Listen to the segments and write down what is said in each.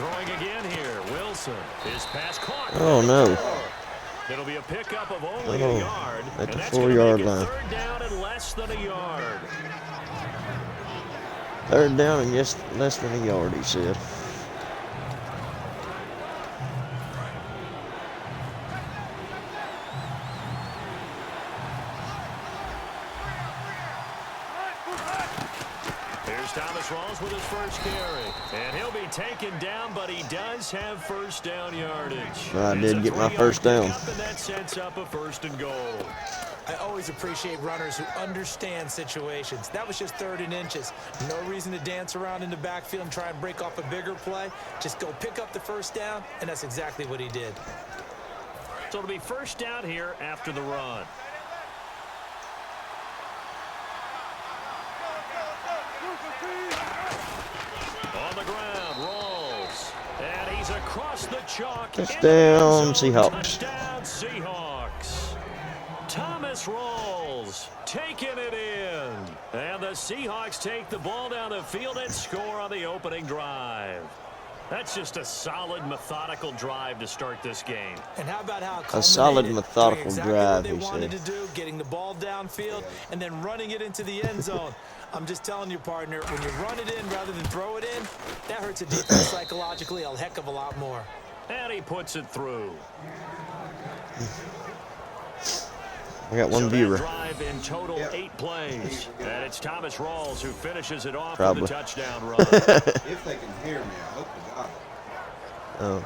Throwing again here. Wilson. His pass caught. Oh, no. It'll be a pickup of only a yard. At the and that's 4-yard line. Third down and less than a yard. Third down and just less than a yard, he said. Thomas Rawls with his first carry. And he'll be taken down, but he does have first down yardage. I did get my first down. And that sets up a first and goal. I always appreciate runners who understand situations. That was just 3rd and inches. No reason to dance around in the backfield and try and break off a bigger play. Just go pick up the first down, and that's exactly what he did. So it'll be first down here after the run. On the ground, Rawls. And he's across the chalk. Touchdown, Seahawks. Touchdown, Seahawks. Thomas Rawls taking it in. And the Seahawks take the ball down the field and score on the opening drive. That's just a solid, methodical drive to start this game. And how about how a solid, methodical drive, he wanted to do, getting the ball downfield and then running it into the end zone. I'm just telling you, partner, when you run it in rather than throw it in, that hurts a defense psychologically a heck of a lot more. And he puts it through. I got one viewer. Drive in total 8 plays. And it's Thomas Rawls who finishes it off Probably. with the touchdown run. If they can hear me, I hope they got it. Oh,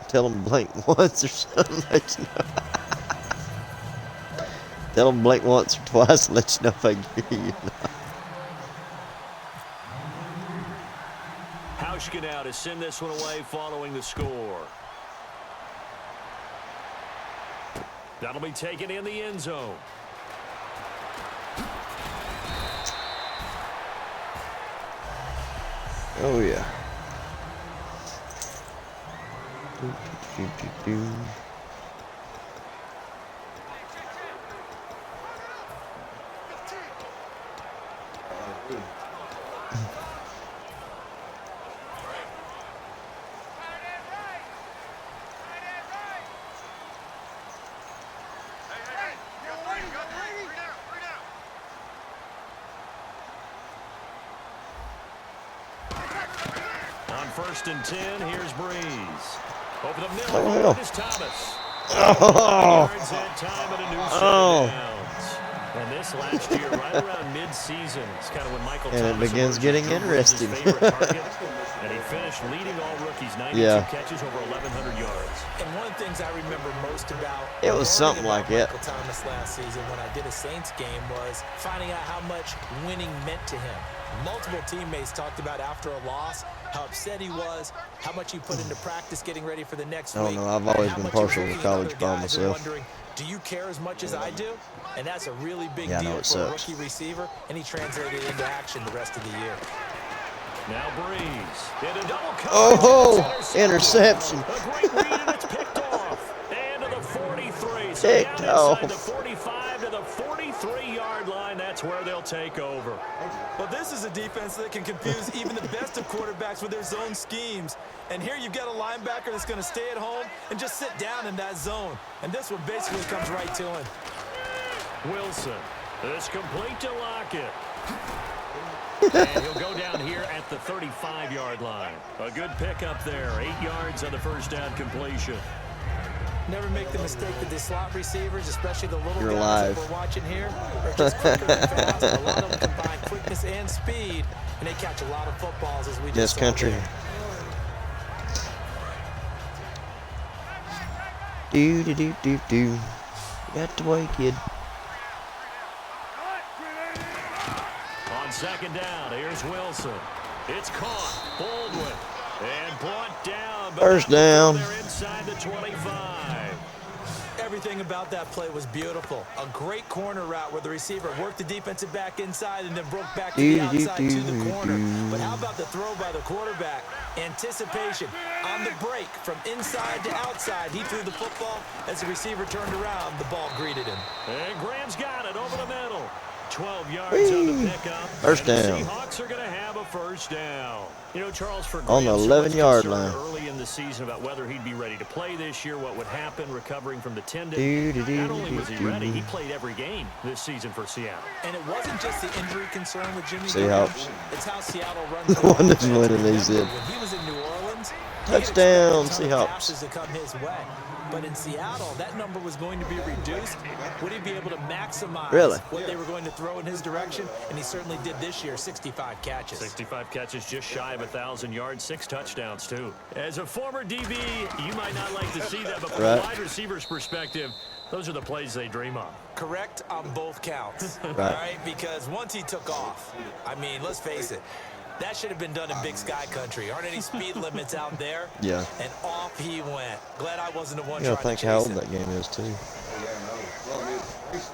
tell them blink once or something. Let you know. Tell them blink once or twice and let you know if I can hear you. Hauschka now to send this one away following the score. That'll be taken in the end zone. Oh, yeah. On 1st and 10, here's Breeze. Over the middle, Oh, is Thomas. Oh. Yards and time and a new set of downs. And this last year, right around mid-season, it's kind of when Michael And it Thomas begins getting interesting. his favorite target, and he finished leading all rookies, 92 catches, over 1,100 yards. And one of the things I remember most about It was something like that. Michael Thomas last season when I did a Saints game was finding out how much winning meant to him. Multiple teammates talked about after a loss how upset he was, how much he put into practice getting ready for the next week. I don't know. I've always been partial to college by myself. Wondering, do you care as much as I do? And that's a really big Yeah, I know deal it for a sucks. rookie receiver, and he translated into action the rest of the year. Now Breeze. In a double coverage. Oh, interception. A great read, and it's picked off. And to the 43. So Picked down off. inside the 45 to the 43-yard line. That's where they'll take over. But this is a defense that can confuse even the best of quarterbacks with their zone schemes. And here you've got a linebacker that's going to stay at home and just sit down in that zone. And this one basically comes right to him. Wilson. This complete to Lockett. And he'll go down here at the 35-yard line. A good pickup there. 8 yards on the first down completion. Never make the mistake that the slot receivers, especially the little You're guys alive. that we're watching here, are just quicker than fast. A lot of them combine quickness and speed, and they catch a lot of footballs as we just Yes, saw country. there. Do. Got the way, kid. On 2nd down, here's Wilson. It's caught. Baldwin. And brought down. First down. They're inside the 25. Everything about that play was beautiful. A great corner route where the receiver worked the defensive back inside and then broke back to the outside to the corner. But how about the throw by the quarterback? Anticipation on the break from inside to outside. He threw the football. As the receiver turned around, the ball greeted him. And Graham's got it over the middle. 12 yards on the pickup. First down. The Seahawks are going to have a first down. You know, Charles, for On the Graham, so much 11-yard concern line. early in the season about whether he'd be ready to play this year, what would happen recovering from the tendon. Not only was he ready, he played every game this season for Seattle. And it wasn't just the injury concern with Jimmy Seahawks. It's how Seattle runs The one that's winning, he said. When he was in New Orleans, Touchdown, he Seahawks. passes to come his way. But in Seattle, that number was going to be reduced. Would he be able to maximize what they were going to throw in his direction? And he certainly did this year, 65 catches. 65 catches, just shy of 1,000 yards, 6 touchdowns, too. As a former DB, you might not like to see that, but from a wide receiver's perspective, those are the plays they dream of. Correct on both counts, Right. all right? Because once he took off, I mean, let's face it, that should have been done in Big Sky Country. Aren't any speed limits out there? Yeah. And off he went. Glad I wasn't the one You gotta trying think to how chase old him. that game is, too. Yeah, no. Well, I mean, it's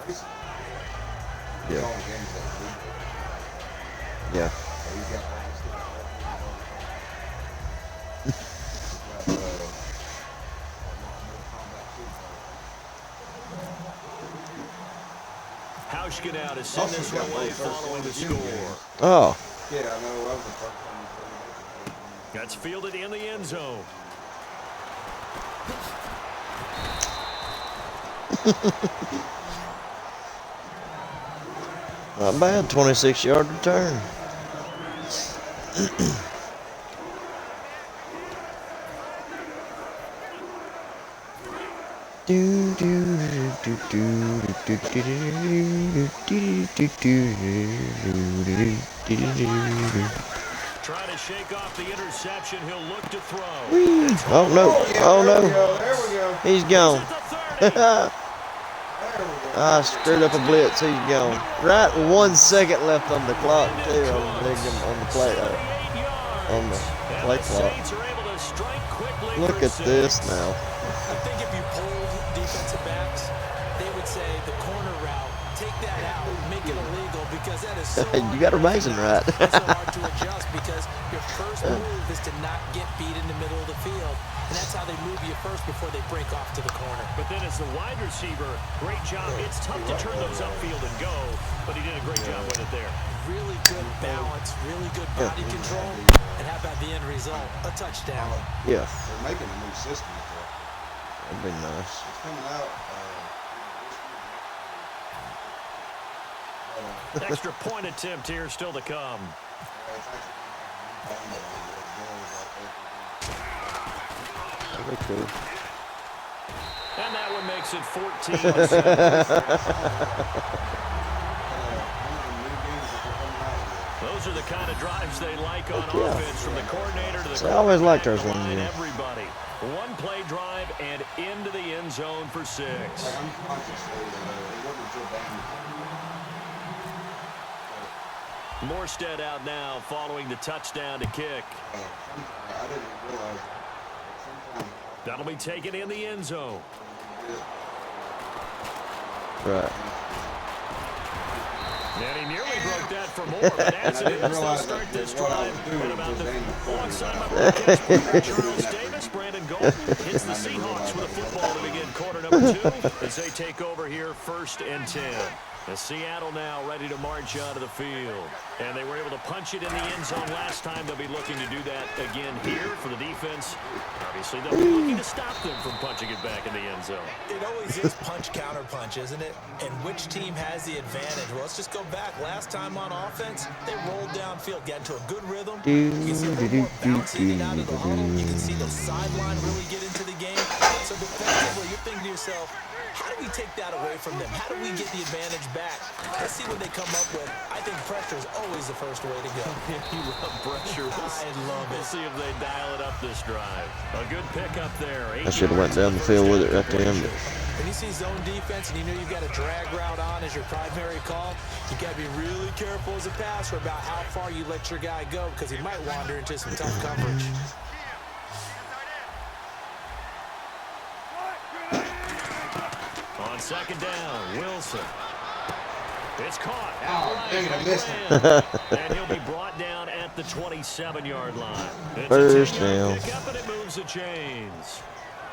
racing. Yeah. All the games that we Yeah. so he's got all this stuff. Hauschka now to send this one away following the score. Oh. Yeah, I know. That was the first time we played. That's fielded in the end zone. Not bad. 26-yard return. Trying to shake off the interception. He'll look to throw. Oh, no. Oh, There we no. go. There we go. He's gone. At the 30. There we go. I screwed up a blitz. He's gone. Right 1 second left on the clock, too, on the play. 78 yards. On the And play the clock. Saints are able to strike quickly Look for at 6. this now. I think if you polled defensive backs, they would say the corner route, take that out, make it illegal, because that is so hard. You got her amazing right. It's so hard to adjust because your first move is to not get beat in the middle of the field. And that's how they move you first before they break off to the corner. But then as the wide receiver, great job. It's tough to turn those upfield and go, but he did a great job with it there. Really good balance, really good body control. And how about the end result? A touchdown. Yeah. They're making a new system. That'd be nice. It's coming out. Extra point attempt here still to come. That'd be cool. And that one makes it 14-7. Those are the kind of drives they like on offense, from the coordinator to the So I always liked quarterback, ours the when line, you- everybody. One play drive and into the end zone for 6. Morstead out now following the touchdown to kick. I didn't realize that sometimes That'll be taken in the end zone. Right. And he nearly broke that for more, but as it is, they'll start this drive at about the alongside my broadcast partner, Charles Davis. Brandon Gold hits the Seahawks with a football to begin quarter number 2 as they take over here 1st and 10. As Seattle now ready to march out of the field. And they were able to punch it in the end zone last time. They'll be looking to do that again here for the defense. Obviously, they'll be looking to stop them from punching it back in the end zone. It always is punch-counter-punch, isn't it? And which team has the advantage? Well, let's just go back. Last time on offense, they rolled downfield, got into a good rhythm. You can see a little more bouncing in and out of the huddle. You can see the sideline really get into the game. So defensively, you're thinking to yourself, how do we take that away from them? How do we get the advantage back? Let's see what they come up with. I think pressure is always the first way to go. You love pressure. I love We'll it. see if they dial it up this drive. A good pickup there. I should have went down the field with it right there. When you see zone defense and you know you've got a drag route on as your primary call, you got to be really careful as a passer about how far you let your guy go because he might wander into some tough coverage. On 2nd down, Wilson. It's caught. Oh, dang it, I missed it. And he'll be brought down at the 27-yard line. It's First a 10-yard down. pickup, and it moves the chains.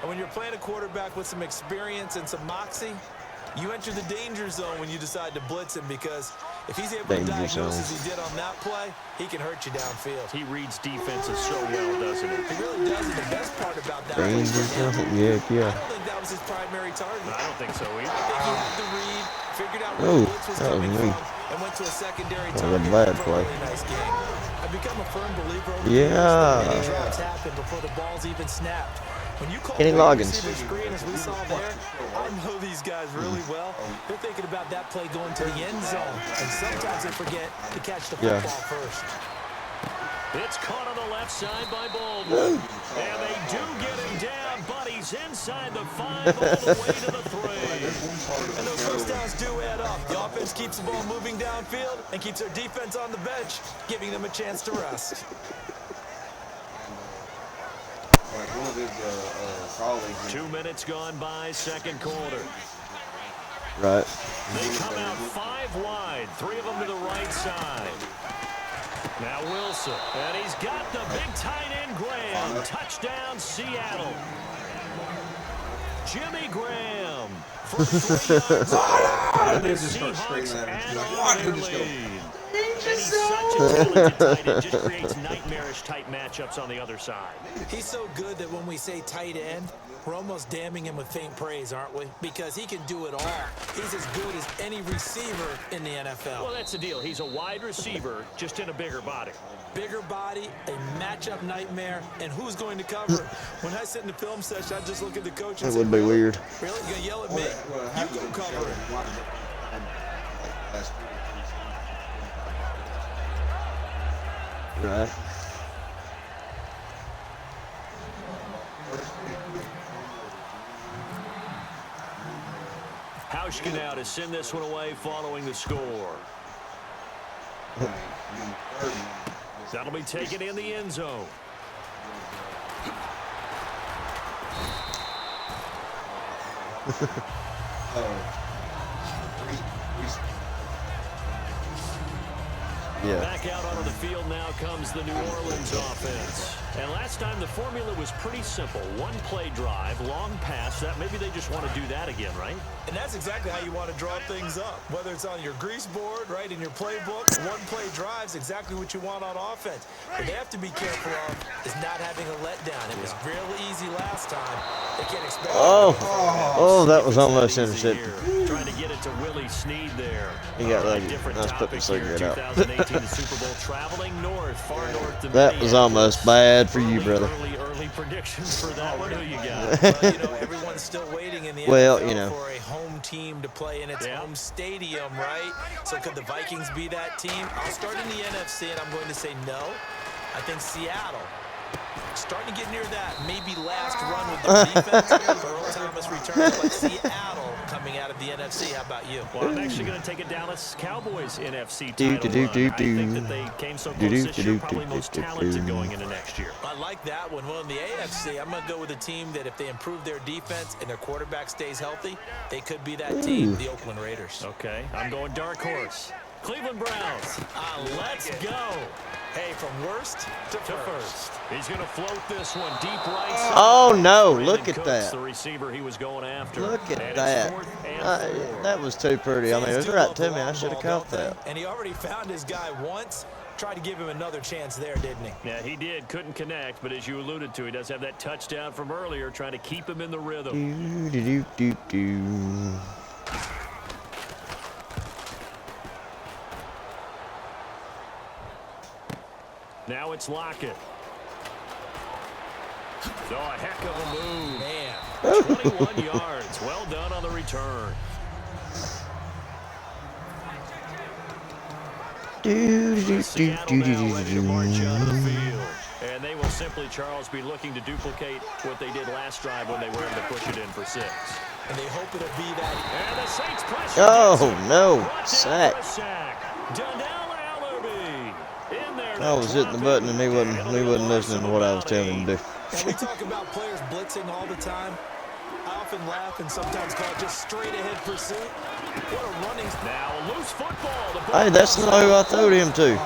And when you're playing a quarterback with some experience and some moxie, you enter the danger zone when you decide to blitz him because If he's able Danger to diagnose zone. as he did on that play, he can hurt you downfield. He reads defenses so well, doesn't he? He really does, and the best part about that play Danger for him, zone. I Yeah. don't think that was his primary target. I don't think so either. I think he had the read, figured out where Oh, the blitz was that was coming me. from, and went to a secondary That was a target bad for a play. really nice game. I've become a firm believer over the Yeah. years that many drops happen before the ball's even snapped. When you call Kenny the Loggins. receiver screen, as we saw there, I know these guys really well. They're thinking about that play going to the end zone, and sometimes they forget to catch the football first. It's caught on the left side by Baldwin. And they do get him down, but he's inside the 5 all the way to the 3. And those first downs do add up. The offense keeps the ball moving downfield and keeps their defense on the bench, giving them a chance to rest. Like one of his colleagues. 2 minutes gone by, second quarter. Right. They come out 5 wide, 3 of them to the right side. Now Wilson, and he's got the big tight end Graham. Touchdown, Seattle. Jimmy Graham for 3 yards. And the Seahawks add on their lead. And he's such a talented tight end, just creates nightmarish-type matchups on the other side. He's so good that when we say tight end, we're almost damning him with faint praise, aren't we? Because he can do it all. He's as good as any receiver in the NFL. Well, that's the deal. He's a wide receiver, just in a bigger body. Bigger body, a matchup nightmare, and who's going to cover? When I sit in the film session, I just look at the coach and That say, would be weird. Really? You're going to yell at me? You go cover it. Right. Hauschka now to send this one away following the score. That'll be taken in the end zone. Yeah. Back out onto the field now comes the New Orleans offense. And last time the formula was pretty simple. One play drive, long pass. That maybe they just want to do that again, right? And that's exactly how you want to draw things up. Whether it's on your grease board, right, in your playbook, one play drive's exactly what you want on offense. What they have to be careful of is not having a letdown. It was real easy last time. They can't expect Oh, that was almost intercepted. Trying to get it to Willie Snead there. He got All right, lucky. different I was putting topic the here. cigarette out. 2018 the Super Bowl traveling north, far north to That was almost bad for you, brother. Early predictions for that one. Who you got? Well, you know, everyone's still waiting in the Well, NFL you know. for a home team to play in its home stadium, right? So could the Vikings be that team? I'll start in the NFC, and I'm going to say no. I think Seattle. Starting to get near that maybe last run with the defense. Earl Thomas returns, but Seattle coming out of the NFC. How about you? Well, I'm actually going to take a Dallas Cowboys NFC title run. I think that they came so close this year, probably most talented going into next year. I like that one. Well, in the AFC, I'm going to go with a team that if they improve their defense and their quarterback stays healthy, they could be that team, the Oakland Raiders. Okay, I'm going dark horse. Cleveland Browns. Let's go. Hey, from worst to first. He's going to float this one deep right side. Oh, no. Brandon Look at Cooks, that. the receiver he was going after. Look at And it's that. 4th and 4. That was too pretty. I mean, it was right to me. I should have caught that. And he already found his guy once. Tried to give him another chance there, didn't he? Yeah, he did. Couldn't connect, but as you alluded to, he does have that touchdown from earlier, trying to keep him in the rhythm. Do. Now it's Lockett. Oh, a heck of a move. Man. 21 yards. Well done on the return. Seattle now ready to march out of the field. And they will simply, Charles, be looking to duplicate what they did last drive when they were able to push it in for 6. And they hope it'll be that. And the Saints pressure. Oh, no. Brought down Sack. for a sack. Donnell Helluvit in there to I was hitting the drop button it. and he wasn't listening to what I was telling him to do. And we talk about players blitzing all the time. I often laugh and sometimes call it just straight ahead pursuit. What a running. Now loose football. The Hey, that's not who I threw him to.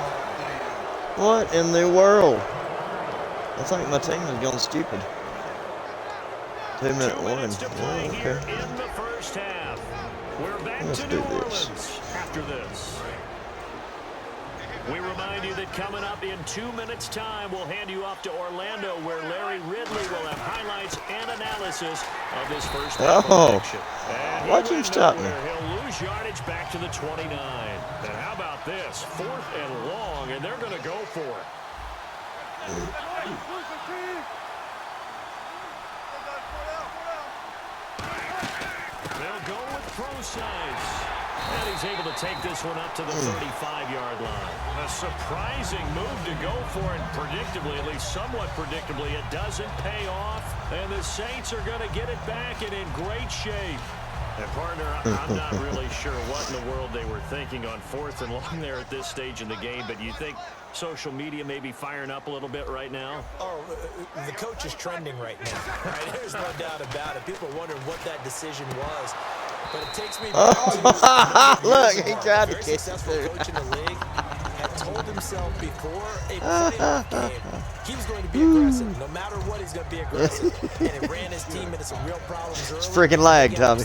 What in the world? I think my team has gone stupid. 2-minute 2 warning. minutes to play Oh, here okay. in the first half. We're back Let's to do New this. Orleans after this. We remind you that coming up in 2 minutes' time, we'll hand you off to Orlando, where Larry Ridley will have highlights and analysis of this first half of action. And watch him stop me. He'll lose yardage back to the 29. And how about this? 4th and long, and they're going to go for it. They'll go with Procise. And he's able to take this one up to the 35-yard line. A surprising move to go for it. Predictably, at least somewhat predictably, it doesn't pay off. And the Saints are going to get it back and in great shape. And, partner, I'm not really sure what in the world they were thinking on 4th and long there at this stage in the game. But you think social media may be firing up a little bit right now? Oh, the coach is trending right now. Right? There's no doubt about it. People are wondering what that decision was. But it takes me back to look, he tried to very catch successful it. coach in the league had told himself before a playoff game he was going to be aggressive. No matter what, he's going to be aggressive. And it ran his team into some real problems early. It's freaking lag, Tommy.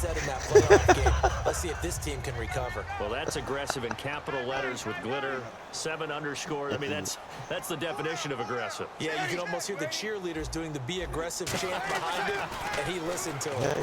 Let's see if this team can recover. Well, that's aggressive in capital letters with glitter, 7 underscores. I mean, that's the definition of aggressive. Yeah, you can almost hear the cheerleaders doing the be aggressive chant behind him, and he listened to it.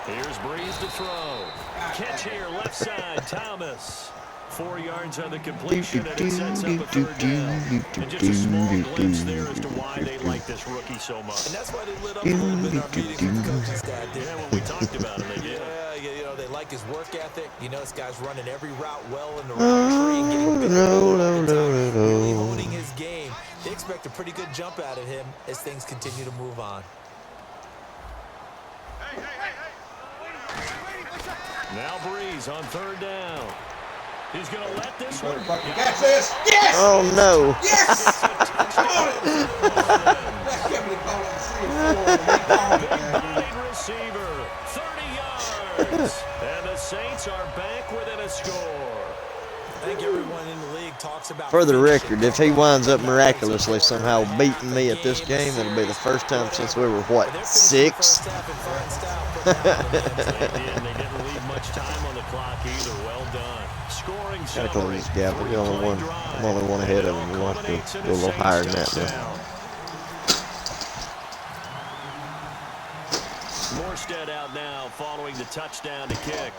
Here's Breeze to throw. Catch here, left side, Thomas. 4 yards on the completion, and it sets up a 3rd down. And just a small glimpse there as to why they like this rookie so much. And that's why they lit up a little bit in our meeting with the coaching staff. Yeah, when we talked about him, they did. Yeah, you know, they like his work ethic. You know, this guy's running every route well in the right tree and getting better. Really honing his game. They expect a pretty good jump out of him as things continue to move on. Now Breeze on 3rd down. He's going to let this one. Catch this! Yes! Oh, no. Yes! Big receiver, 30 yards. And the Saints are back within a score. I think everyone in the league talks about. For the record, if he winds up miraculously somehow beating me at this game, it'll be the first time since we were, what, 6? They didn't leave much time on the clock either. Well done. Scoring Gotta close this gap. I'm only one ahead of him. We'll have to go a little higher than that, though. Morstead out now following the touchdown to kick.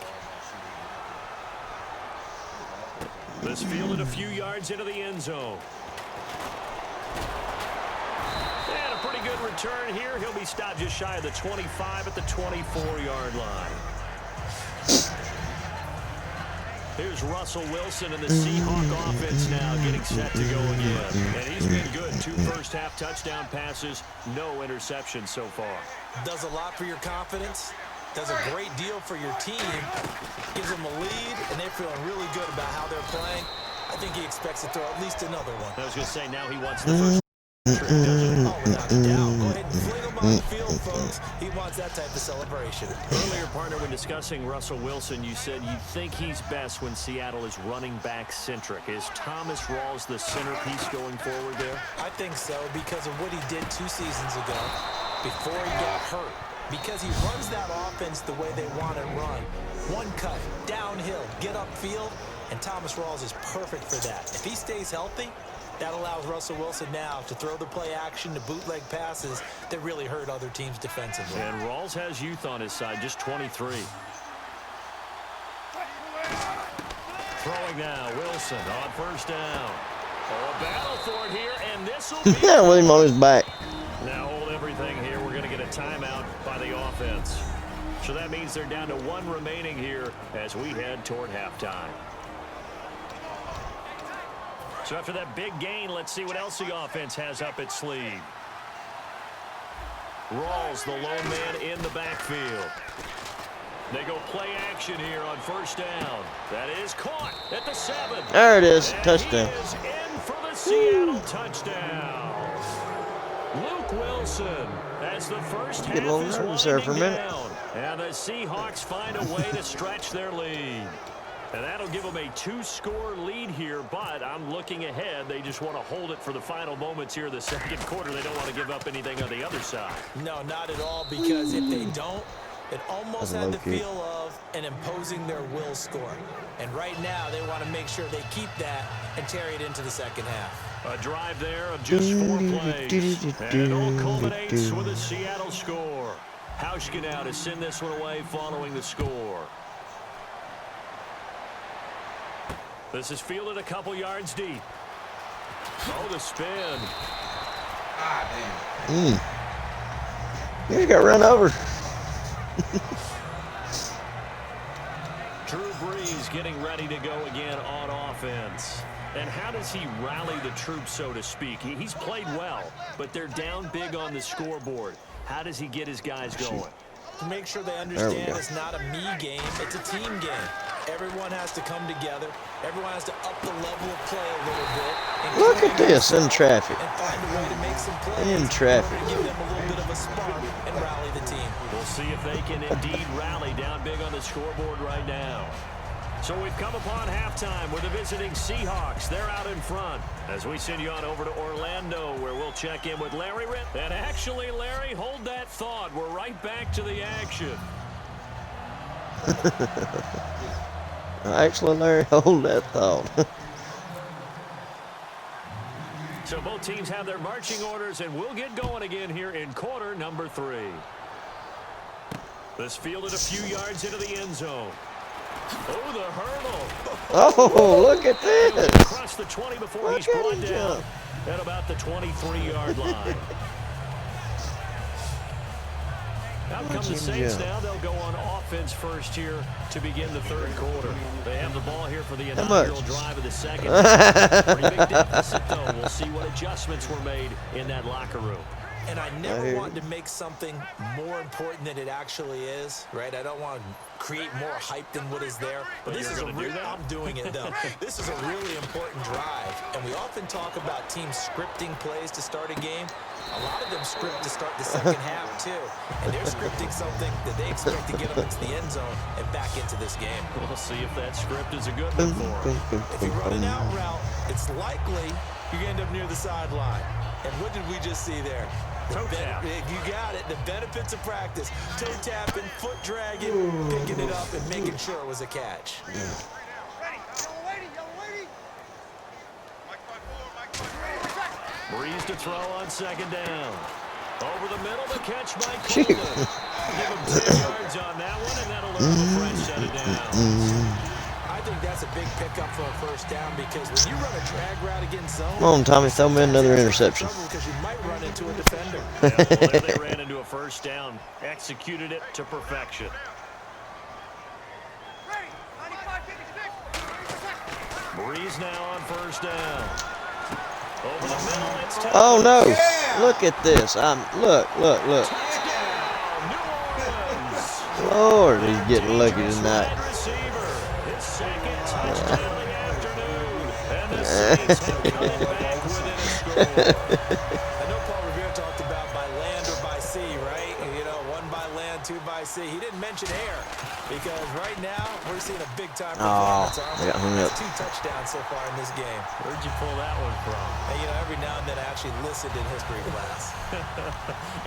This fielded a few yards into the end zone. And a pretty good return here. He'll be stopped just shy of the 25 at the 24-yard line. Here's Russell Wilson and the Seahawks offense now getting set to go again. And he's been good. 2 first-half touchdown passes, no interceptions so far. Does a lot for your confidence. Does a great deal for your team. Gives them a lead, and they're feeling really good about how they're playing. I think he expects to throw at least another one. I was going to say, now he wants the first trick, doesn't he? Oh, without a doubt. Go ahead and fling him on the field, folks. He wants that type of celebration. Earlier, partner, when discussing Russell Wilson, you said you think he's best when Seattle is running back-centric. Is Thomas Rawls the centerpiece going forward there? I think so because of what he did 2 seasons ago before he got hurt. Because he runs that offense the way they want it run. One cut, downhill, get upfield, and Thomas Rawls is perfect for that. If he stays healthy, that allows Russell Wilson now to throw the play action, to bootleg passes that really hurt other teams defensively. And Rawls has youth on his side, just 23. Throwing now, Wilson on 1st down. Oh, a battle for it here, and this will be... Yeah, with him on his back. Now hold everything here. We're going to get a timeout by the offense. So that means they're down to 1 remaining here as we head toward halftime. So after that big gain, let's see what else the offense has up its sleeve. Rawls, the lone man in the backfield. They go play action here on 1st down. That is caught at the 7. There it is. And Touchdown. he is in for the Seattle touchdown. Luke Wilson as the first half Get a little is nervous there for a winding minute. down. And the Seahawks find a way to stretch their lead. And that'll give them a 2-score lead here, but I'm looking ahead. They just want to hold it for the final moments here in the 2nd quarter. They don't want to give up anything on the other side. No, not at all, because if they don't, It almost That's a had low the kick. feel of an imposing their will score. And right now, they want to make sure they keep that and carry it into the second half. A drive there of just 4 plays. And it all culminates with a Seattle score. Hauschka now to send this one away following the score. This is fielded a couple yards deep. Oh, the spin. Ah, damn. He got run over. Drew Brees getting ready to go again on offense. And how does he rally the troops, so to speak? He's played well, but they're down big on the scoreboard. How does he get his guys going? To make sure they understand it's not a me game, it's a team game. Everyone has to come together. Everyone has to up the level of play a little bit. Look at this in traffic. And find a way to make some plays. In traffic. Give them a little bit of a spark and rally the team. We'll see if they can indeed rally down big on the scoreboard right now. So we've come upon halftime with the visiting Seahawks. They're out in front as we send you on over to Orlando, where we'll check in with Larry Ritt. And actually, Larry, hold that thought. We're right back to the action. Actually, Larry, hold that thought. So both teams have their marching orders, and we'll get going again here in quarter number 3. This fielded a few yards into the end zone. Oh, the hurdle. Oh, look at this. Across the 20 before he's brought down at about the 23-yard line. Out come the Saints now. They'll go on offense first here to begin the third quarter. They have the ball here for the inaugural drive of the second. Pretty big deficit, though. We'll see what adjustments were made in that locker room. And I never want to make something more important than it actually is, right? I don't want to create more hype than what is there. But this is a real, I'm doing it, though. This is a really important drive. And we often talk about teams scripting plays to start a game. A lot of them script to start the second half, too. And they're scripting something that they expect to get them into the end zone and back into this game. We'll see if that script is a good one for them. If you run an out route, it's likely you end up near the sideline. And what did we just see there? Toe tap. You got it. The benefits of practice. Toe tapping, foot dragging, picking it up, and making sure it was a catch. Breeze to throw on second down. Over the middle, the catch by Coleman. Give him 10 yards on that one, and that'll earn him a fresh set of downs. I think that's a big pickup for a first down because when you run a drag route against zone, Come on, Tommy, throw me another interception. Because you might run into a defender. Yeah, well, there they ran into a first down, executed it to perfection. Breeze now on first down. Over the middle, it's Thomas. Oh no! Look at this. Look. Touchdown, New Orleans. Lord, he's getting lucky tonight. Wide receiver, his second touchdown of the afternoon. And the Saints have come back within a score. I know Paul Revere talked about by land or by sea, right? You know, 1 by land, 2 by sea. He didn't mention air because right now we're seeing a big-time performance. I got hung up. That's 2 touchdowns so far in this game. Where'd you pull that one from? And, you know, every now and then I actually listened in history class.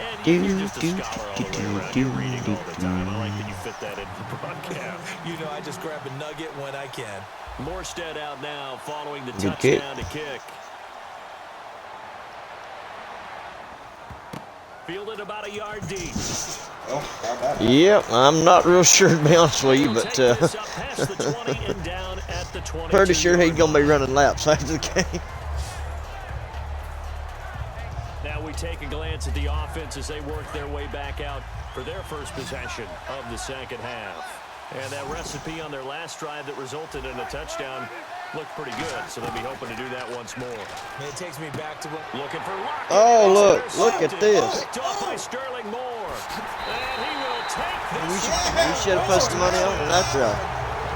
And you're just a scholar all the way around. You're reading all the time. I like that you fit that into the broadcast. You know, I just grab a nugget when I can. Morstead out now following the Good kick. touchdown to kick. Fielded about a yard deep. Oh, how about that? Yep, I'm not real sure to be honest with you, but Take this up past the 20 and down at the 22. pretty sure he's gonna be running laps after the game. Now we take a glance at the offense as they work their way back out for their first possession of the second half. And that recipe on their last drive that resulted in a touchdown looked pretty good, so they'll be hoping to do that once more. And it takes me back to what... Looking for Lockett. Oh, It's look at intercepted. this. Picked off by Sterling Moore. And he will take this. You should have put some money on that trial.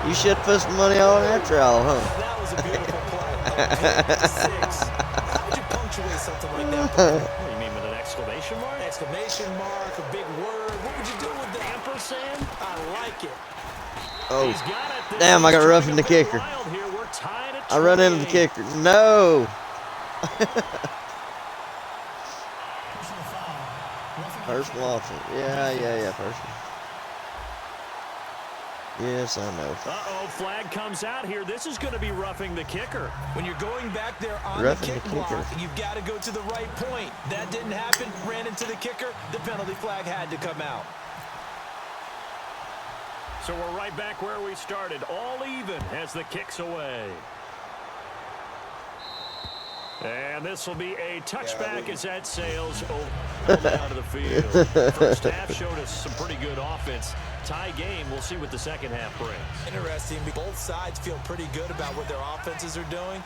You should have put some money on that trial, huh? That was a beautiful play. A pick 6. How would you punctuate something like that? What do you mean with an exclamation mark? Exclamation mark, a big word. What would you do with that? Ampersand? I like it. Oh, He's got it. This damn, I got is roughed in the turning a bit kicker. wild here. We're tied at I run into the 28. kicker. No. Personal offense. Yeah, personal. Yes, I know. Uh-oh, flag comes out here. This is going to be roughing the kicker. When you're going back there on Roughing the kick the block, kicker. you've got to go to the right point. That didn't happen. Ran into the kicker. The penalty flag had to come out. So we're right back where we started. All even as the kick's away. And this will be a touchback as that sails over out of the field. First half showed us some pretty good offense. Tie game. We'll see what the second half brings. Interesting. Both sides feel pretty good about what their offenses are doing.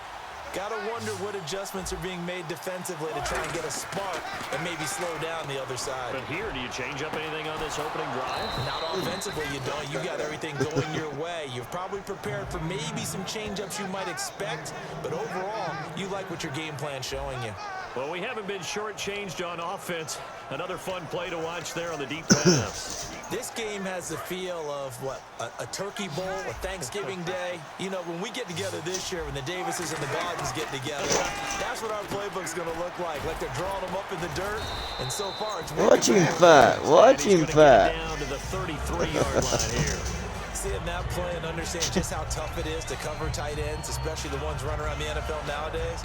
Got to wonder what adjustments are being made defensively to try and get a spark and maybe slow down the other side. But here, do you change up anything on this opening drive? Not offensively, you don't. You got everything going your way. You've probably prepared for maybe some change-ups you might expect, but overall, you like what your game plan's showing you. Well, we haven't been shortchanged on offense. Another fun play to watch there on the deep pass. This game has the feel of, what, a turkey bowl, a Thanksgiving Day. You know, when we get together this year, when the Davises and the Gardens get together, that's what our playbook's going to look like. Like they're drawing them up in the dirt, and so far it's working. Watch him fight. Watch him fight. Down to the 33-yard line here. Seeing that play and understand just how tough it is to cover tight ends, especially the ones running around the NFL nowadays,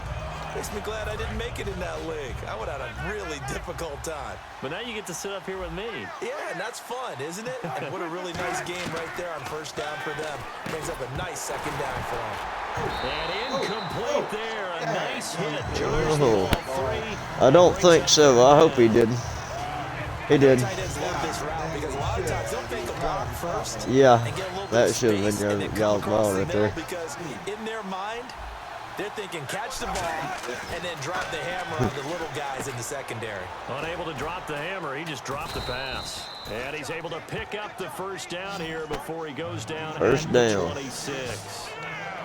makes me glad I didn't make it in that league. I would have had a really difficult time. But now you get to sit up here with me. Yeah, and that's fun, isn't it? And what a really nice game right there on first down for them. Brings up a nice second down for them. And incomplete there. A nice hit. Charged the ball free. I don't think so. I hope he didn't. He did. Tight ends love this route because a lot of times they'll fake a block first. Yeah, and get a little that bit of should have space been and then y'all's come across ball the right middle there. Because in their mind, they're thinking catch the ball and then drop the hammer on the little guys in the secondary. Unable to drop the hammer. He just dropped the pass. And he's able to pick up the first down here before he goes down First at down. the 26.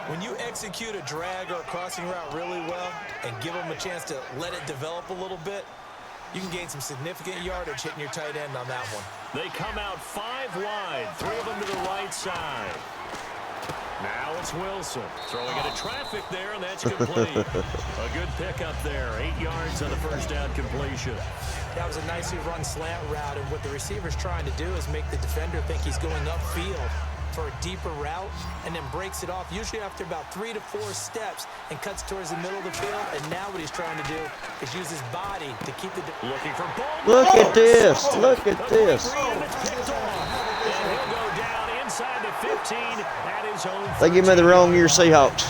When you execute a drag or a crossing route really well and give them a chance to let it develop a little bit, you can gain some significant yardage hitting your tight end on that one. They come out 5 wide. 3 of them to the right side. Now it's Wilson throwing into traffic there, and that's complete. A good pickup there. 8 yards on the first down completion. That was a nicely run slant route, and what the receiver's trying to do is make the defender think he's going upfield for a deeper route and then breaks it off, usually after about 3 to 4 steps, and cuts towards the middle of the field. And now what he's trying to do is use his body to keep the... Looking for ball. Look at this. Look at this. And it's picked off. And he'll go down inside the 15 at his own 13. They give me the wrong year Seahawks.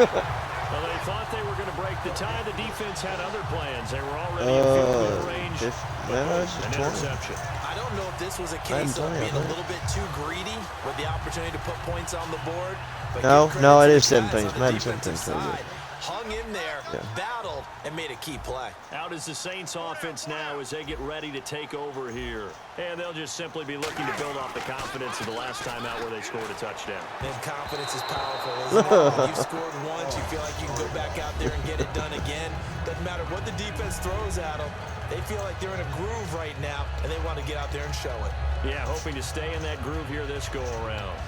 Well, they thought they were going to break the tie. The defense had other plans. They were already in field goal range. An interception. I don't know if this was a case of being a little bit too greedy with the opportunity to put points on the board. But No, it is to the 17. guys on the Madden defensive 17 is side. Hung in there, battled, and made a key play. Out is the Saints offense now as they get ready to take over here. And they'll just simply be looking to build off the confidence of the last time out where they scored a touchdown. And confidence is powerful, isn't it? When you've scored once, you feel like you can go back out there and get it done again. Doesn't matter what the defense throws at them. They feel like they're in a groove right now, and they want to get out there and show it. Yeah, hoping to stay in that groove here this go-around.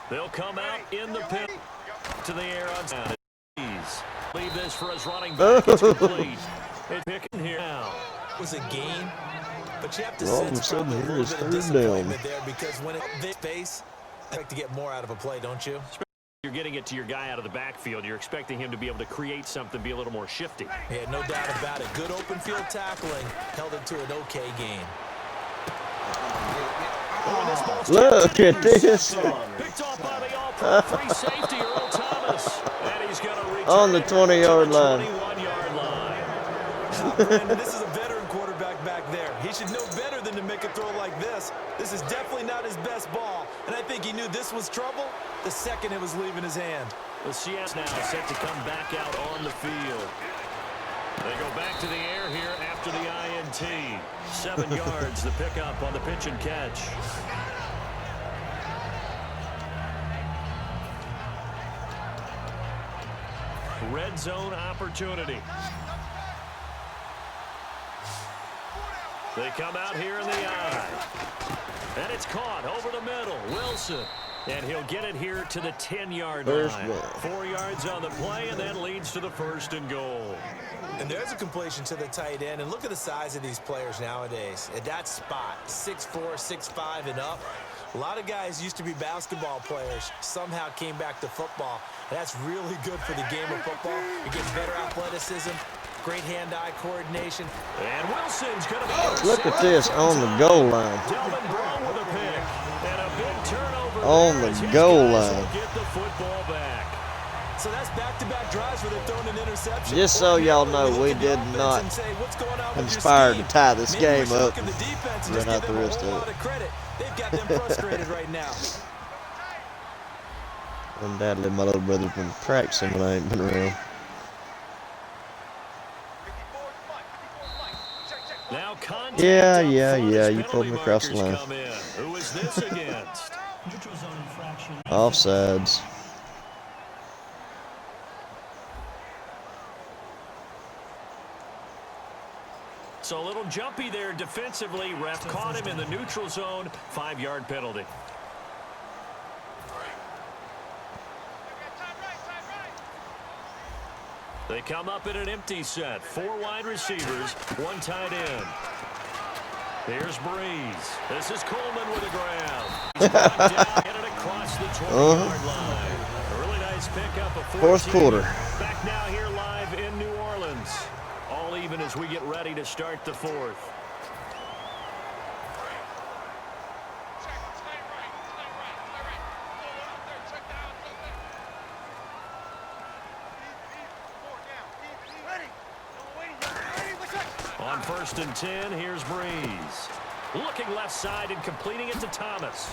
They'll come out in the pit to the air on down. Leave this for his running back. It's complete. It's picking here now. It was a gain, but you have to All of a sense sudden, probably a here little is bit of third disappointment down. there because when it's space, I like to get more out of a play, don't you? You're getting it to your guy out of the backfield. You're expecting him to be able to create something, be a little more shifty. Yeah, no doubt about it. Good open field tackling held it to an okay game. Look at this. Picked off by the all-pro free safety, Earl Thomas. And he's going to return On the 20-yard line. 21-yard line. Brandon, this is a veteran quarterback back there. He should know better than to make a throw like this. This is definitely not his best ball. And I think he knew this was trouble the second it was leaving his hand. The Seahawks now set to come back out on the field. They go back to the air here after the INT. 7 yards, the pickup on the pitch and catch. Red zone opportunity. They come out here in the eye. And it's caught over the middle. Wilson And he'll get it here to the 10-yard First line. down. 4 yards on the play, and that leads to the 1st and goal. And there's a completion to the tight end. And look at the size of these players nowadays. At that spot, 6'4", 6'5", and up. A lot of guys used to be basketball players, somehow came back to football. And that's really good for the game of football. You get better athleticism, great hand-eye coordination. And Wilson's going to be... Look at this on the goal line. Delvin Brown with a pick. And a big turnover On there the as his goal guys line. will get the football back. So that's back-to-back drives where they've thrown an interception. Just so y'all know, we did not conspire to tie this game up and run out the rest of it. They've got them frustrated right now. Undoubtedly, my little brother's been practicing when I ain't been around. Now contact Yeah, up yeah, front yeah, as you pulled me penalty across the markers line. come in. Who is this against? Offsides. So a little jumpy there defensively. Ref caught him in the neutral zone. 5-yard penalty. They come up in an empty set. 4 wide receivers, 1 tight end. Here's Breeze. This is Coleman with the ground. He's brought down, hit it across the 20-yard line. A really nice pickup of 14. Fourth quarter. Back now here live in New Orleans. All even as we get ready to start the 4th. On 1st and 10, here's Breeze. Looking left side and completing it to Thomas.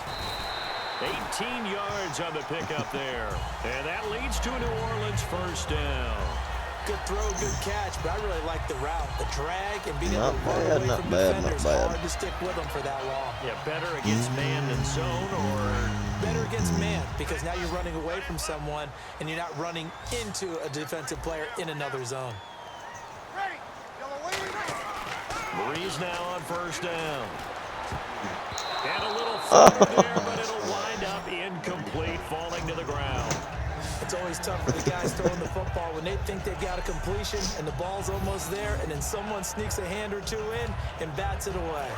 18 yards on the pickup there. And that leads to a New Orleans 1st down. Good throw, good catch, but I really like the route, the drag, and being able Not to run bad, away not from bad, defenders. not bad. Hard to stick with them for that long. Yeah, better against man than zone, or Better against man, because now you're running away from someone, and you're not running into a defensive player in another zone. Breeze now on 1st down. And a little floater there, but it'll wind up incomplete, falling to the ground. It's always tough for the guys throwing the football when they think they've got a completion and the ball's almost there, and then someone sneaks a hand or two in and bats it away.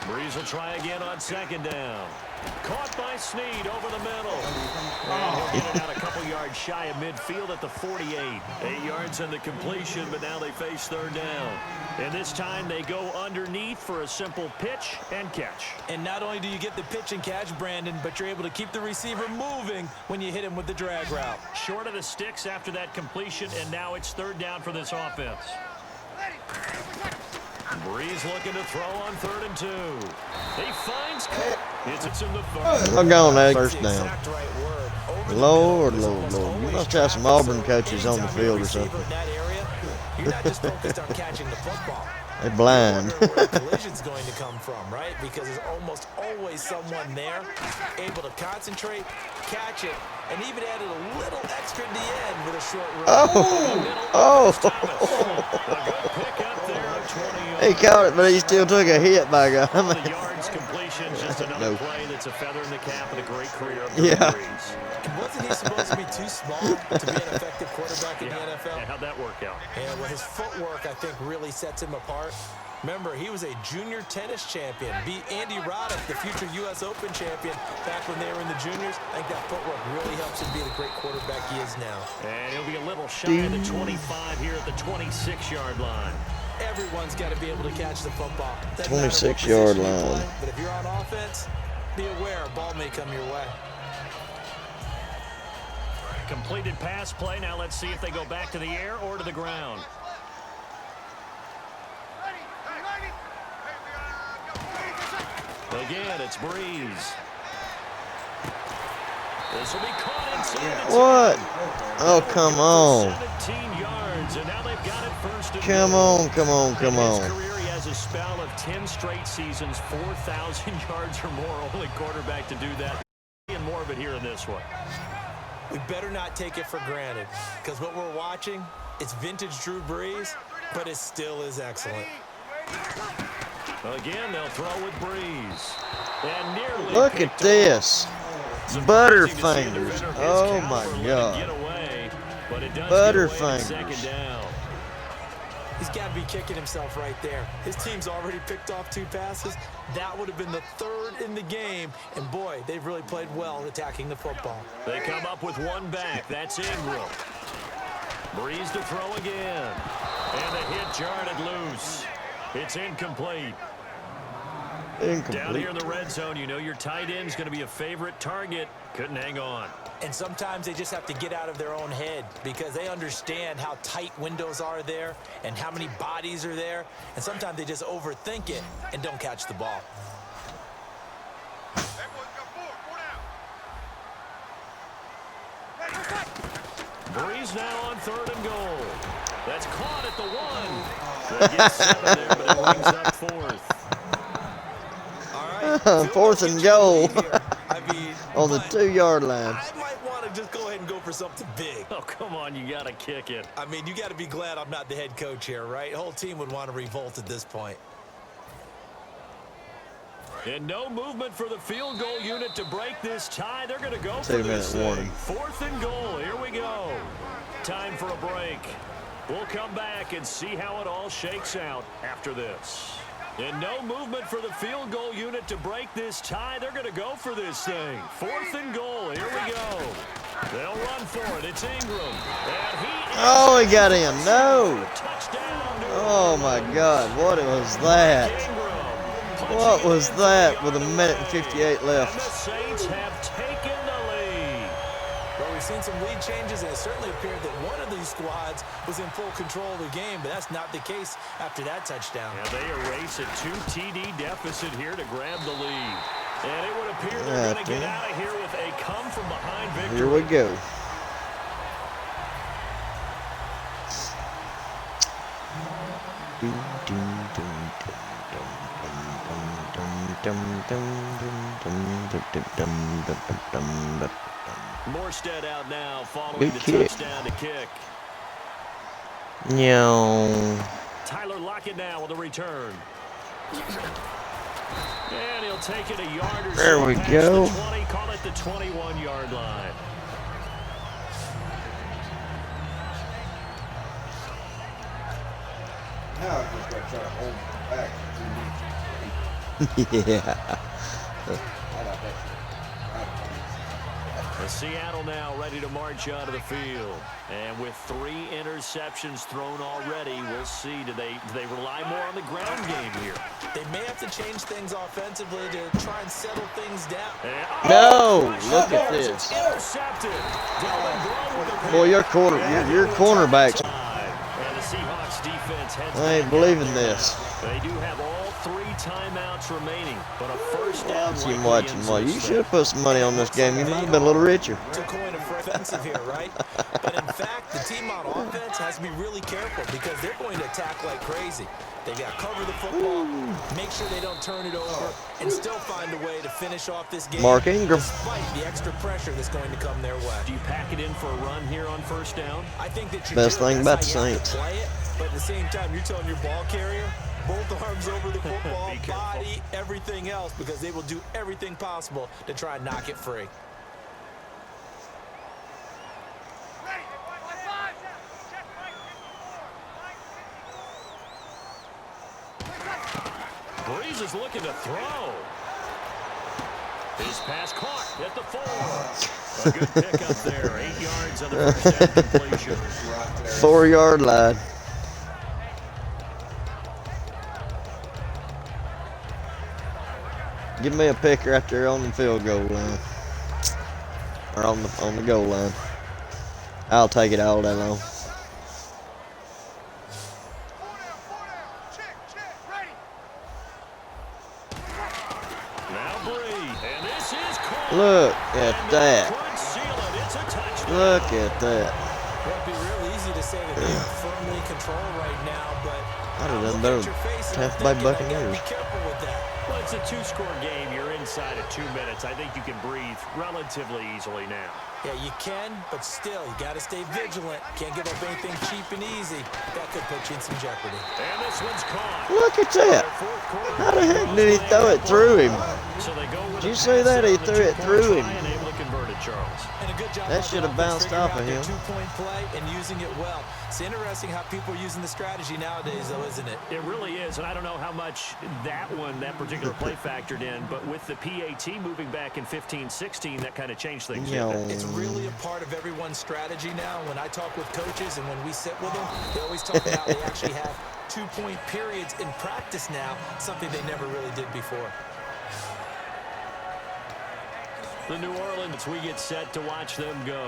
Breeze will try again on 2nd down. Caught by Snead over the middle. And he'll get it out a couple yards shy of midfield at the 48. 8 yards on the completion, but now they face 3rd down. And this time they go underneath for a simple pitch and catch. And not only do you get the pitch and catch, Brandon, but you're able to keep the receiver moving when you hit him with the drag route. Short of the sticks after that completion, and now it's 3rd down for this offense. Breeze looking to throw on 3rd and 2. He finds it's in the 3rd. I'm going there. 1st down. Exact right word. Over the Lord, middle, Lord, there's Lord. almost You must always have some traffic, Auburn so coaches on the anytime field you're or a receiver something. in that area, you're not just focused on catching the football. They're blind. Wonder where the collision's going to come from, right? Because there's almost always someone there able to concentrate, catch it, and even added a little extra at the end with a short run. Oh! A good pick up there at 20 yards. He caught it, but he still took a hit by God. The yards completion, just another No. play that's a feather in the cap and a great career of Yeah. Breeze. Wasn't he supposed to be too small to be an effective quarterback in the NFL? Yeah, how'd that work out? Yeah, well, his footwork, I think, really sets him apart. Remember, he was a junior tennis champion. Beat Andy Roddick, the future U.S. Open champion, back when they were in the juniors. I think that footwork really helps him be the great quarterback he is now. And he'll be a little shy of the 25 here at the 26-yard line. Everyone's got to be able to catch the football. Doesn't 26-yard matter what position you line. play, but if you're on offense, be aware a ball may come your way. Completed pass play. Now let's see if they go back to the air or to the ground. Again, it's Breeze. This will be caught inside. What? Oh, come on. 17 yards, and now they've got it 1st and Come on, come on, come In his on. career, he has a spell of 10 straight seasons, 4,000 yards or more. Only quarterback to do that. And more of it here in this one. We better not take it for granted, because what we're watching It's vintage Drew Brees, but it still is excellent. Again, they'll throw with Breeze. And nearly Look at this. Butterfingers. Oh, my God. Butterfingers. He's got to be kicking himself right there. His team's already picked off 2 passes. That would have been the 3rd in the game. And, boy, they've really played well attacking the football. They come up with 1 back. That's Ingram. Breeze to throw again. And the hit jarred it loose. It's incomplete. Down here in the red zone, you know your tight end's going to be a favorite target. Couldn't hang on. And sometimes they just have to get out of their own head because they understand how tight windows are there and how many bodies are there. And sometimes they just overthink it and don't catch the ball. Breeze now on 3rd and goal. That's caught at the 1. They get 7 there, but it brings up 4th. 4th and goal I mean, on the 2-yard line. I might want to just go ahead and go for something big. Oh, come on, you got to kick it. I mean, you got to be glad I'm not the head coach here, right? The whole team would want to revolt at this point. And no movement for the field goal unit to break this tie. They're going to go for 2-minute this warning. 4th and goal. Here we go. Time for a break. We'll come back and see how it all shakes out after this. And no movement for the field goal unit to break this tie. They're going to go for this thing. 4th and goal. Here we go. They'll run for it. It's Ingram. And he got in. No. Touchdown. Oh, my God. What was that? What was that with 1:58 And the left? Saints have taken the lead. Well, we've seen some lead changes, and it certainly appeared that one of these squads was in full control of the game, but that's not the case after that touchdown. And they erase a 2 TD deficit here to grab the lead. And it would appear they're going to get out of here with a come-from-behind victory. Here we go. Morstead out now following the touchdown to kick. No. Tyler Lockett now with a return. And he'll take it a yard or so. There we past go. The 20, call it the 21-yard line. Now I'm just going to try to hold it back. Yeah. I got that. Seattle now ready to march out of the field. And with 3 interceptions thrown already, we'll see. Do they rely more on the ground game here? They may have to change things offensively to try and settle things down. No, look at this. Intercepted. Boy, your cornerbacks. And the Seahawks defense heads I ain't believing this. They do have all 3 timeouts remaining, but a first down. Watching. Well, you should have put some money on this game. You might have been a little richer. To coin a offensive here, right? But in fact, the team on offense has to be really careful because they're going to attack like crazy. They got to cover the football, make sure they don't turn it over, and still find a way to finish off this game. Mark Ingram. Despite the extra pressure that's going to come their way. Do you pack it in for a run here on first down? I think that Best thing about the Saints. Play it, but at the same time, you're telling your ball carrier, both arms over the football, body, everything else, because they will do everything possible to try and knock it free. Breeze is looking to throw. His pass caught at the 4. A good pickup there. 8 yards on the first down completion. 4-yard line. Give me a pick right there on the field goal line. Or on the goal line. I'll take it all day long. Look at that. Look at that. Well, it'd be real easy to say that they're firmly in control right now, but I'd have done better with Tampa Bay Buccaneers. Be careful with that. Well, it's a two-score game. You're inside of 2 minutes. I think you can breathe relatively easily now. Yeah, you can, but still, you got to stay vigilant. Can't give up anything cheap and easy. That could put you in some jeopardy. And this one's caught. Look at that. How the heck did he throw it through him? So they go with Did you see that? He threw it through him. and able to convert it, Charles. And a good job That by should the have offense bounced off of figuring out him. their 2-point play and using it well. It's interesting how people are using the strategy nowadays, though, isn't it? It really is, and I don't know how much that particular play factored in, but with the PAT moving back in 15-16, that kind of changed things. It's really a part of everyone's strategy now. When I talk with coaches and when we sit with them, they always talk about they actually have 2-point periods in practice now, something they never really did before. The New Orleans, we get set to watch them go.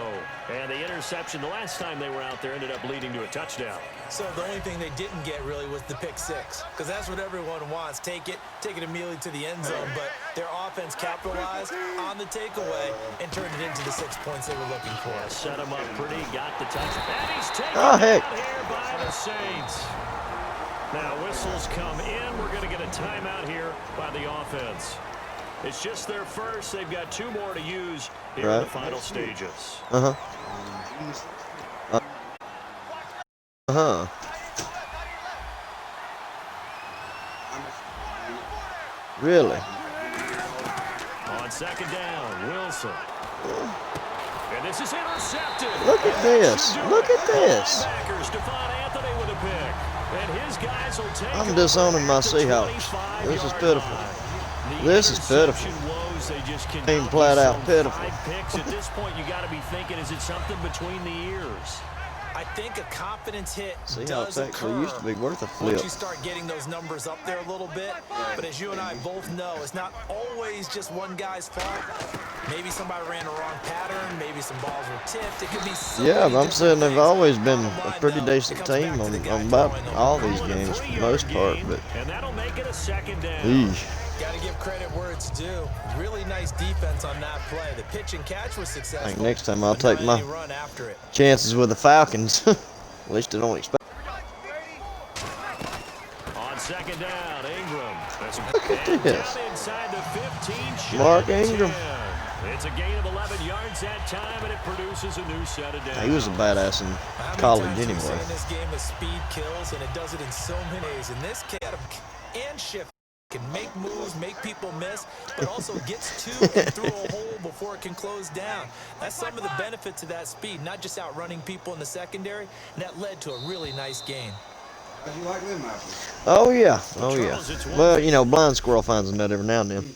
And the interception the last time they were out there ended up leading to a touchdown. So the only thing they didn't get really was the pick six, because that's what everyone wants. Take it immediately to the end zone, but their offense capitalized on the takeaway and turned it into the 6 points they were looking for. Yeah, set him up pretty, got the touch. And he's taken Oh, out heck. here by the Saints. Now whistles come in. We're going to get a timeout here by the offense. It's just their first. They've got 2 more to use here in the final stages. Really? On second down, Wilson. And this is intercepted. Look at this. Look at this. Anthony with a pick. And his guys will take I'm disowning my Seahawks. This is pitiful. This is pitiful. Team flat out pitiful. 5 picks at this point. You got to be thinking, is it something between the ears? I think a confidence hit Seahawks does actually occur used to be worth a flip. once you start getting those numbers up there a little bit. But as you and I both know, it's not always just one guy's fault. Maybe somebody ran a wrong pattern. Maybe some balls were tipped. It could be so Yeah, many but I'm different saying they've things. always been Bottom a line, pretty though, decent it comes team back to the guy on about throwing the all ball. these games for the most part. But And that'll make it a second down. eesh. Got to give credit where it's due. Really nice defense on that play. The pitch and catch was successful. I think next time I'll but not take my any run after it. chances with the Falcons. At least I don't expect. On second down, Ingram. Look at this. Down inside the 15, shy Mark of Ingram. 10. It's a gain of 11 yards that time, and it produces a new set of downs. He was a badass in How many college times have we anyway. seen this game of speed kills, and it does it in so many ways. In this case, and shift can make moves, make people miss, but also gets to and through a hole before it can close down. That's some of the benefits of that speed, not just outrunning people in the secondary, and that led to a really nice gain. How'd you like them apples? Oh yeah, oh yeah. Well, you know, blind squirrel finds a nut every now and then.